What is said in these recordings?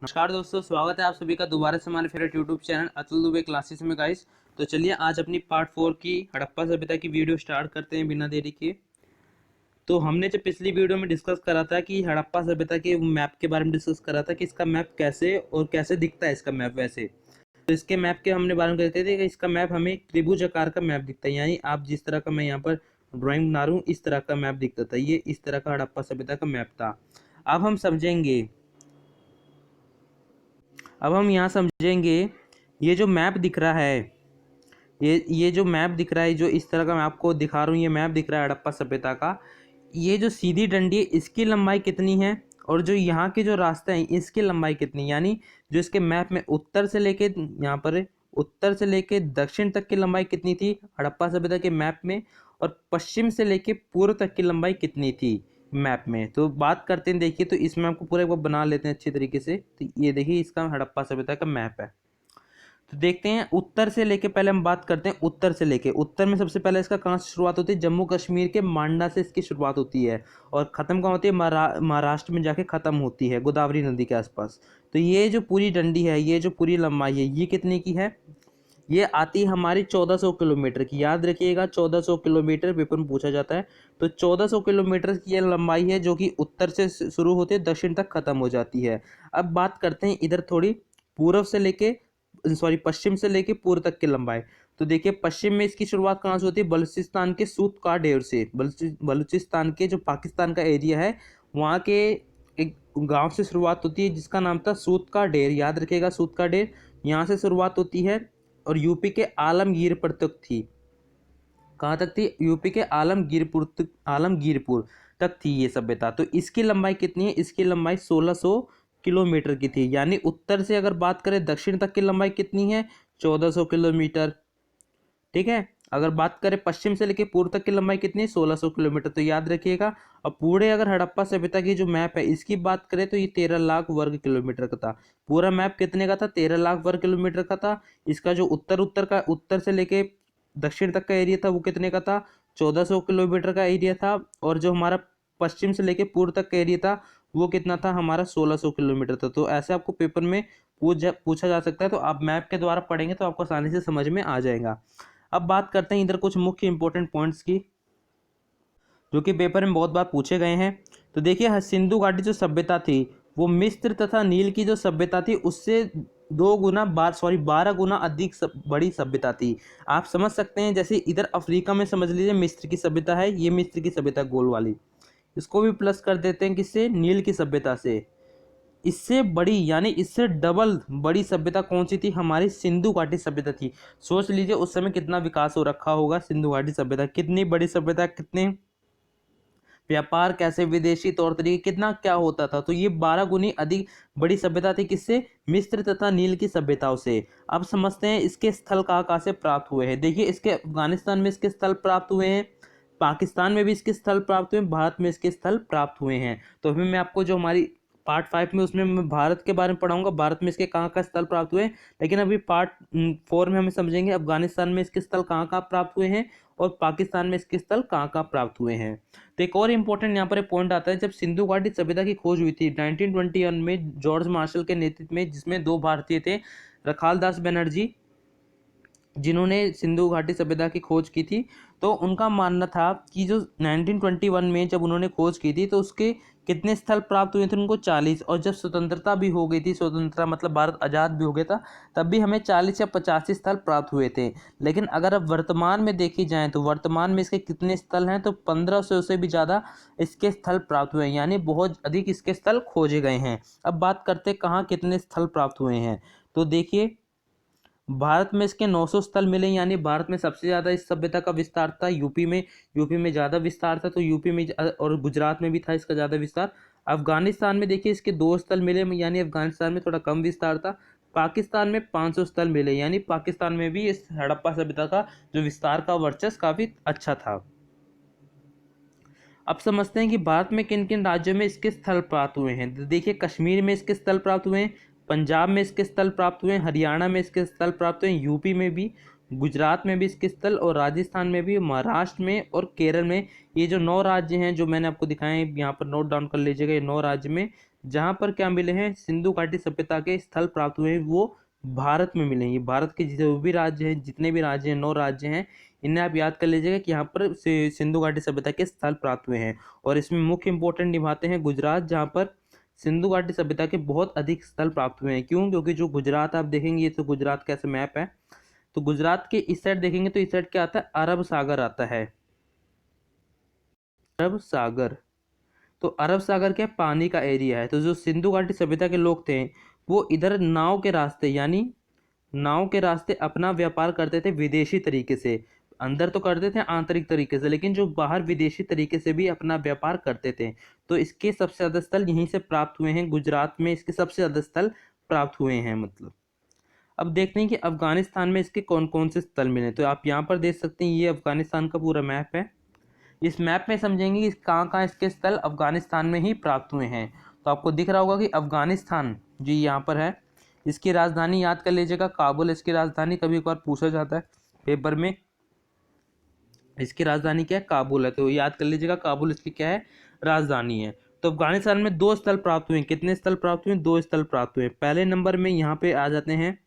नमस्कार दोस्तों, स्वागत है आप सभी का दोबारा से हमारे favourite YouTube channel Atul Dubey classes में गाइस। तो चलिए आज अपनी पार्ट 4 की हड़प्पा सभ्यता की वीडियो स्टार्ट करते हैं बिना देरी के। तो हमने जो पिछली वीडियो में डिस्कस करा था कि हड़प्पा सभ्यता के मैप के बारे में डिस्कस करा था कि इसका मैप कैसे और कैसे दिखता है इसका मैप। वैसे तो इसके मैप के हमने बारे में कहते थे कि इसका मैप हमें त्रिभुज आकार का मैप दिखता है, यानी आप जिस तरह का मैं यहाँ पर ड्राइंग बना रहा हूँ इस तरह का मैप दिखता था। ये इस तरह का हड़प्पा सभ्यता का मैप था। अब हम समझेंगे, अब हम यहाँ समझेंगे ये जो मैप दिख रहा है, ये जो मैप दिख रहा है, जो इस तरह का मैं आपको दिखा रहा हूँ, ये मैप दिख रहा है हड़प्पा सभ्यता का। ये जो सीधी डंडी है इसकी लंबाई कितनी है और जो यहाँ के जो रास्ते हैं इसकी लंबाई कितनी, यानी जो इसके मैप में उत्तर से लेके यहाँ पर उत्तर से लेके दक्षिण तक की लंबाई कितनी थी हड़प्पा सभ्यता के मैप में, और पश्चिम से लेके पूर्व तक की लंबाई कितनी थी मैप में। तो बात करते हैं, देखिए तो इस मैप को पूरा एक बार बना लेते हैं अच्छी तरीके से। तो ये देखिए इसका हड़प्पा सभ्यता का मैप है। तो देखते हैं उत्तर से लेके, पहले हम बात करते हैं उत्तर से लेके। उत्तर में सबसे पहले इसका कहाँ से शुरुआत होती है? जम्मू कश्मीर के मांडा से इसकी शुरुआत होती है और ख़त्म कहाँ होती है? महाराष्ट्र में जाके ख़त्म होती है गोदावरी नदी के आसपास। तो ये जो पूरी डंडी है, ये जो पूरी लंबाई है, ये कितने की है? ये आती है हमारी 1400 किलोमीटर की। याद रखिएगा 1400 किलोमीटर पेपर में पूछा जाता है। तो 1400 किलोमीटर की ये लंबाई है जो कि उत्तर से शुरू होती है दक्षिण तक खत्म हो जाती है। अब बात करते हैं इधर थोड़ी पूर्व से लेके पश्चिम से लेके पूर्व तक की लंबाई। तो देखिए पश्चिम में इसकी शुरुआत कहाँ से होती है? बलूचिस्तान के सूत का डेर से। बलूचिस्तान के जो पाकिस्तान का एरिया है वहाँ के एक गांव से शुरुआत होती है जिसका नाम था सूत का डेर। याद रखिएगा सूत का डेर, यहाँ से शुरुआत होती है और यूपी के आलमगीरपुर तक थी। कहाँ तक थी? यूपी के आलमगीरपुर तक थी ये सभ्यता। तो इसकी लंबाई कितनी है? इसकी लंबाई 1600 किलोमीटर की थी। यानी उत्तर से अगर बात करें दक्षिण तक की लंबाई कितनी है? 1400 किलोमीटर। ठीक है। अगर बात करें पश्चिम से लेकर पूर्व तक की लंबाई कितनी है? 1600 किलोमीटर। तो याद रखिएगा। और पूरे अगर हड़प्पा सभ्यता की जो मैप है इसकी बात करें तो ये 13 लाख वर्ग किलोमीटर का था। पूरा मैप कितने का था? 13 लाख वर्ग किलोमीटर का था। इसका जो उत्तर से लेके दक्षिण तक का एरिया था वो कितने का था? 1400 किलोमीटर का एरिया था। और जो हमारा पश्चिम से लेके पूर्व तक का एरिया था वो कितना था? हमारा 1600 किलोमीटर था। तो ऐसे आपको पेपर में पूछा जा सकता है। तो आप मैप के द्वारा पढ़ेंगे तो आपको आसानी से समझ में आ जाएगा। अब बात करते हैं इधर कुछ मुख्य इंपॉर्टेंट पॉइंट्स की जो कि पेपर में बहुत बार पूछे गए हैं। तो देखिए सिंधु घाटी जो सभ्यता थी वो मिस्र तथा नील की जो सभ्यता थी उससे 12 गुना अधिक बड़ी सभ्यता थी। आप समझ सकते हैं, जैसे इधर अफ्रीका में समझ लीजिए मिस्र की सभ्यता है, ये मिस्र की सभ्यता गोल वाली, इसको भी प्लस कर देते हैं किससे? नील की सभ्यता से। इससे बड़ी यानी इससे डबल बड़ी सभ्यता कौन सी थी? हमारी सिंधु घाटी सभ्यता थी। सोच लीजिए उस समय कितना विकास हो रखा होगा सिंधु घाटी सभ्यता, कितनी बड़ी सभ्यता, कितने व्यापार, कैसे विदेशी तौर तरीके, कितना क्या होता था। तो ये 12 गुनी अधिक बड़ी सभ्यता थी किससे? मिस्र तथा नील की सभ्यताओं से। अब समझते हैं इसके स्थल कहाँ से प्राप्त हुए हैं। देखिए इसके अफगानिस्तान में इसके स्थल प्राप्त हुए हैं, पाकिस्तान में भी इसके स्थल प्राप्त हुए हैं, भारत में इसके स्थल प्राप्त हुए हैं। तो अभी मैं आपको जो हमारी पार्ट 5 में उसमें मैं भारत के बारे में पढ़ाऊंगा, भारत में इसके कहाँ स्थल प्राप्त हुए हैं। लेकिन अभी पार्ट 4 में हमें समझेंगे अफगानिस्तान में इसके स्थल कहाँ प्राप्त हुए हैं और पाकिस्तान में इसके स्थल कहाँ प्राप्त हुए हैं। तो एक और इम्पोर्टेंट यहाँ पर एक पॉइंट आता है, जब सिंधु घाटी सभ्यता की खोज हुई थी 1921 में जॉर्ज मार्शल के नेतृत्व में, जिसमें 2 भारतीय थे, रखालदास बनर्जी जिन्होंने सिंधु घाटी सभ्यता की खोज की थी। तो उनका मानना था कि जो 1921 में जब उन्होंने खोज की थी तो उसके कितने स्थल प्राप्त हुए थे उनको? 40। और जब स्वतंत्रता भी हो गई थी, स्वतंत्रता मतलब भारत आज़ाद भी हो गया था, तब भी हमें 40 या 85 स्थल प्राप्त हुए थे। लेकिन अगर अब वर्तमान में देखी जाए तो वर्तमान में इसके कितने स्थल हैं? तो 1500 से भी ज़्यादा इसके स्थल प्राप्त हुए हैं, यानी बहुत अधिक इसके स्थल खोजे गए हैं। अब बात करते कहाँ कितने स्थल प्राप्त हुए हैं। तो देखिए भारत में इसके 900 स्थल मिले, यानी भारत में सबसे ज़्यादा इस सभ्यता का विस्तार था। यूपी में ज़्यादा विस्तार था, तो यूपी में और गुजरात में भी था इसका ज़्यादा विस्तार। अफगानिस्तान में देखिए इसके 2 स्थल मिले, यानी अफगानिस्तान में थोड़ा कम विस्तार था। पाकिस्तान में 500 स्थल मिले, यानी पाकिस्तान में भी इस हड़प्पा सभ्यता का जो विस्तार का वर्चस्व काफ़ी अच्छा था। अब समझते हैं कि भारत में किन किन राज्यों में इसके स्थल प्राप्त हुए हैं। तो देखिए कश्मीर में इसके स्थल प्राप्त हुए हैं, पंजाब में इसके स्थल प्राप्त हुए हैं, हरियाणा में इसके स्थल प्राप्त हुए हैं, यूपी में भी, गुजरात में भी इसके स्थल, और राजस्थान में भी, महाराष्ट्र में और केरल में। ये जो 9 राज्य हैं जो मैंने आपको दिखाए हैं यहाँ पर नोट डाउन कर लीजिएगा, ये 9 राज्य में जहाँ पर क्या मिले हैं, सिंधु घाटी सभ्यता के स्थल प्राप्त हुए हैं, वो भारत में मिले हैं। ये भारत के जो भी राज्य हैं, जितने भी राज्य हैं, 9 राज्य हैं, इन्हें आप याद कर लीजिएगा कि यहाँ पर सिंधु घाटी सभ्यता के स्थल प्राप्त हुए हैं। और इसमें मुख्य इंपॉर्टेंट निभाते हैं गुजरात, जहाँ पर सिंधु घाटी सभ्यता के बहुत अधिक स्थल प्राप्त हुए हैं। क्यों? क्योंकि जो गुजरात आप देखेंगे, ये तो गुजरात का ऐसा मैप है, तो गुजरात के इस साइड देखेंगे तो इस साइड क्या आता है, अरब सागर आता है, अरब सागर। तो अरब सागर क्या पानी का एरिया है। तो जो सिंधु घाटी सभ्यता के लोग थे, वो इधर नाव के रास्ते, यानी नाव के रास्ते अपना व्यापार करते थे विदेशी तरीके से। अंदर तो करते थे आंतरिक तरीके से, लेकिन जो बाहर विदेशी तरीके से भी अपना व्यापार करते थे। तो इसके सबसे ज्यादा स्थल यहीं से प्राप्त हुए हैं, गुजरात में इसके सबसे ज्यादा स्थल प्राप्त हुए हैं। मतलब अब देखते हैं कि अफगानिस्तान में इसके कौन कौन से स्थल मिले। तो आप यहाँ पर देख सकते हैं, ये अफगानिस्तान का पूरा मैप है। इस मैप में समझेंगे कि कहाँ कहाँ इसके स्थल अफगानिस्तान में ही प्राप्त हुए हैं। तो आपको दिख रहा होगा कि अफगानिस्तान जो यहाँ पर है, इसकी राजधानी याद कर लीजिएगा, काबुल इसकी राजधानी। कभी एक बार पूछा जाता है पेपर में, इसकी राजधानी क्या है, काबुल है, तो याद कर लीजिएगा काबुल इसकी क्या है, राजधानी है। तो अफगानिस्तान में 2 स्थल प्राप्त हुए हैं। कितने स्थल प्राप्त हुए हैं? 2 स्थल प्राप्त हुए हैं। पहले नंबर में यहाँ पे आ जाते हैं,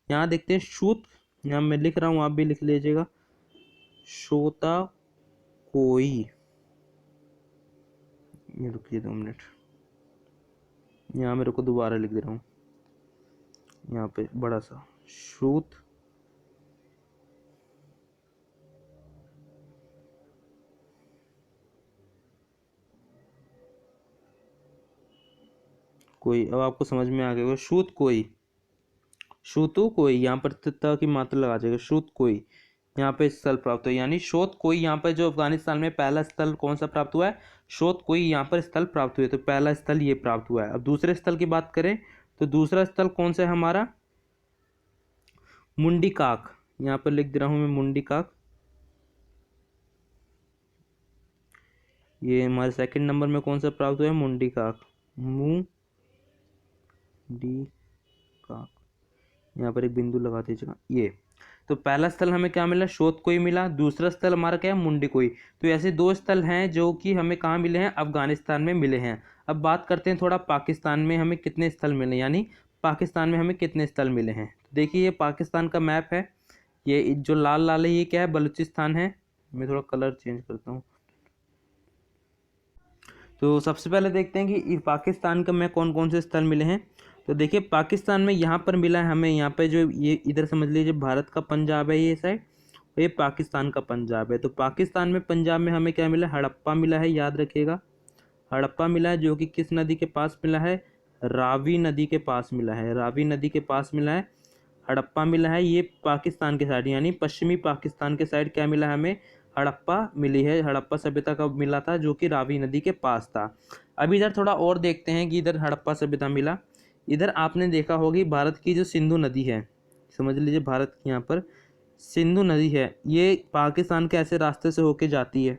यहाँ देखते हैं शूत, यहाँ मैं लिख रहा हूँ, आप भी लिख लीजिएगा, शोता कोई, ये रुकिए 2 मिनट, यहाँ मेरे को दोबारा लिख दे रहा हूँ, यहाँ पे बड़ा सा शूत कोई। अब आपको समझ में आ गया, शूत कोई, शूतु कोई, यहाँ पर त की मात्रा लगा जाएगा, शूत कोई, यहाँ पे स्थल प्राप्त हुआ, यानी शोत कोई। यहाँ पर जो अफगानिस्तान में पहला स्थल कौन सा प्राप्त हुआ है, शोत कोई, यहाँ पर स्थल प्राप्त हुए। तो पहला स्थल ये प्राप्त हुआ है। अब दूसरे स्थल की बात करें तो दूसरा स्थल कौन सा है हमारा, मुंडी काक, यहाँ पर लिख दे रहा हूं मैं, मुंडी काक। ये हमारे सेकंड नंबर में कौन सा प्राप्त हुआ है, मुंडी काक, मुंडी काक, यहाँ पर एक बिंदु लगा दीजिएगा। ये तो पहला स्थल हमें क्या मिला, शोत कोई मिला। दूसरा स्थल हमारा क्या है, मुंडी कोई। तो ऐसे 2 स्थल हैं जो कि हमें कहाँ मिले हैं, अफगानिस्तान में मिले हैं। अब बात करते हैं थोड़ा पाकिस्तान में हमें कितने स्थल मिले, यानी पाकिस्तान में हमें कितने स्थल मिले हैं। तो देखिए ये पाकिस्तान का मैप है, ये जो लाल लाल है ये क्या है, बलूचिस्तान है। मैं थोड़ा कलर चेंज करता हूँ। तो सबसे पहले देखते हैं कि पाकिस्तान का में कौन कौन से स्थल मिले हैं। तो देखिए पाकिस्तान में यहाँ पर मिला है हमें, यहाँ पे जो ये इधर समझ लीजिए भारत का पंजाब है ये साइड, ये पाकिस्तान का पंजाब है। तो पाकिस्तान में पंजाब में हमें क्या मिला, हड़प्पा मिला है, याद रखिएगा, हड़प्पा मिला है, जो कि किस नदी के पास मिला है, रावी नदी के पास मिला है, रावी नदी के पास मिला है, हड़प्पा मिला है। ये पाकिस्तान के साइड, यानी पश्चिमी पाकिस्तान के साइड क्या मिला है हमें, हड़प्पा मिली है। हड़प्पा सभ्यता कब मिला था, जो कि रावी नदी के पास था। अब इधर थोड़ा और देखते हैं कि इधर हड़प्पा सभ्यता मिला। इधर आपने देखा होगी भारत की जो सिंधु नदी है, समझ लीजिए भारत की यहाँ पर सिंधु नदी है, ये पाकिस्तान के ऐसे रास्ते से होके जाती है।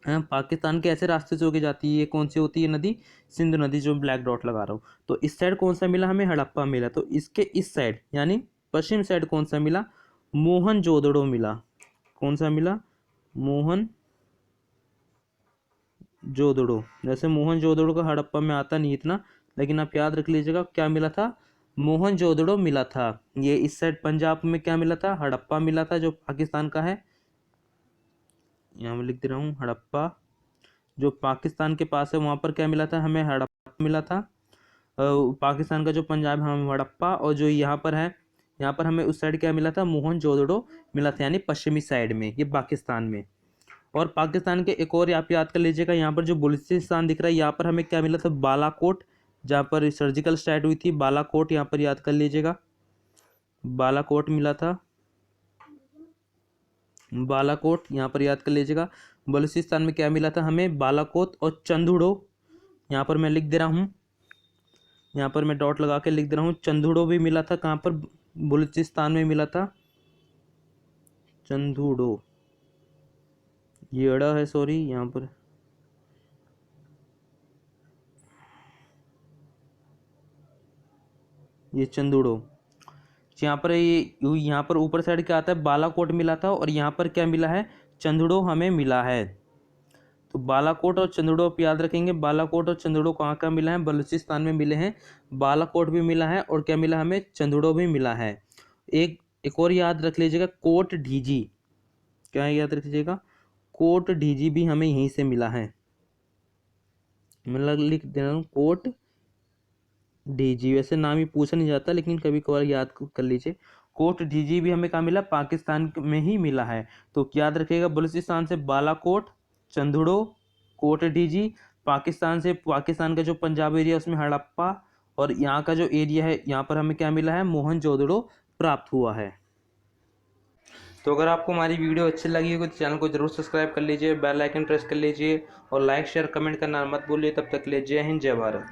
पाकिस्तान के ऐसे रास्ते से होके जाती है। ये कौन सी होती है नदी, सिंधु नदी, जो ब्लैक डॉट लगा रहा हूँ। तो इस साइड कौन सा मिला हमें, हड़प्पा मिला। तो इसके इस साइड यानी पश्चिम साइड कौन सा मिला, मोहनजोदड़ो मिला। कौन सा मिला, मोहनजोदड़ो। जैसे मोहनजोदड़ो का हड़प्पा में आता नहीं इतना, लेकिन आप याद रख लीजिएगा क्या मिला था, मोहनजोदड़ो मिला था। ये इस साइड पंजाब में क्या मिला था, हड़प्पा मिला था, जो पाकिस्तान का है। यहाँ मैं लिख दे रहा हूँ हड़प्पा, जो पाकिस्तान के पास है वहाँ पर क्या मिला था हमें, हड़प्पा मिला था। पाकिस्तान का जो पंजाब है हमें हड़प्पा, और जो यहाँ पर है, यहाँ पर हमें उस साइड क्या मिला था, मोहनजोदड़ो मिला था, यानी पश्चिमी साइड में, ये पाकिस्तान में। और पाकिस्तान के एक और आप याद कर लीजिएगा, यहाँ पर जो बलूचिस्तान दिख रहा है, यहाँ पर हमें क्या मिला था, बालाकोट, जहाँ पर सर्जिकल स्ट्राइक हुई थी, बालाकोट, यहाँ पर याद कर लीजिएगा, बालाकोट मिला था, बालाकोट यहाँ पर याद कर लीजिएगा। बलूचिस्तान में क्या मिला था हमें, बालाकोट और चंदुड़ो, यहाँ पर मैं लिख दे रहा हूँ, यहाँ पर मैं डॉट लगा के लिख दे रहा हूँ, चंदुड़ो भी मिला था। कहाँ पर, बलूचिस्तान में मिला था चंदुड़ो, ये अड़ा है, सॉरी, यहाँ पर ये चंदुड़ो, यहाँ पर यहाँ पर ऊपर साइड क्या आता है, बालाकोट मिला था, और यहाँ पर क्या मिला है, चंदुड़ो हमें मिला है। तो बालाकोट और चंदोड़ आप याद रखेंगे। बालाकोट और चंदोड़ कहाँ कहाँ मिला है? बलूचिस्तान में मिले हैं। बालाकोट भी मिला है और क्या मिला हमें? चंदोड़ भी मिला है। एक और याद रख लीजिएगा, कोट ढीजी। क्या याद रख लीजिएगा? कोट ढीजी भी हमें यहीं से मिला है। मतलब लिख दे रहा हूँ, कोट ढीजी। वैसे नाम ही पूछा नहीं जाता, लेकिन कभी कभार याद कर लीजिए। कोट ढीजी भी हमें कहाँ मिला? पाकिस्तान में ही मिला है। तो याद रखिएगा, बलूचिस्तान से बालाकोट, चंदुड़ो, कोट ढीजी। पाकिस्तान का जो पंजाब एरिया उसमें हड़प्पा, और यहाँ का जो एरिया है यहाँ पर हमें क्या मिला है? मोहनजोदड़ो प्राप्त हुआ है। तो अगर आपको हमारी वीडियो अच्छी लगी हो तो चैनल को जरूर सब्सक्राइब कर लीजिए, बेल आइकन प्रेस कर लीजिए और लाइक शेयर कमेंट करना मत भूलिए। तब तक के लिए जय हिंद, जय भारत।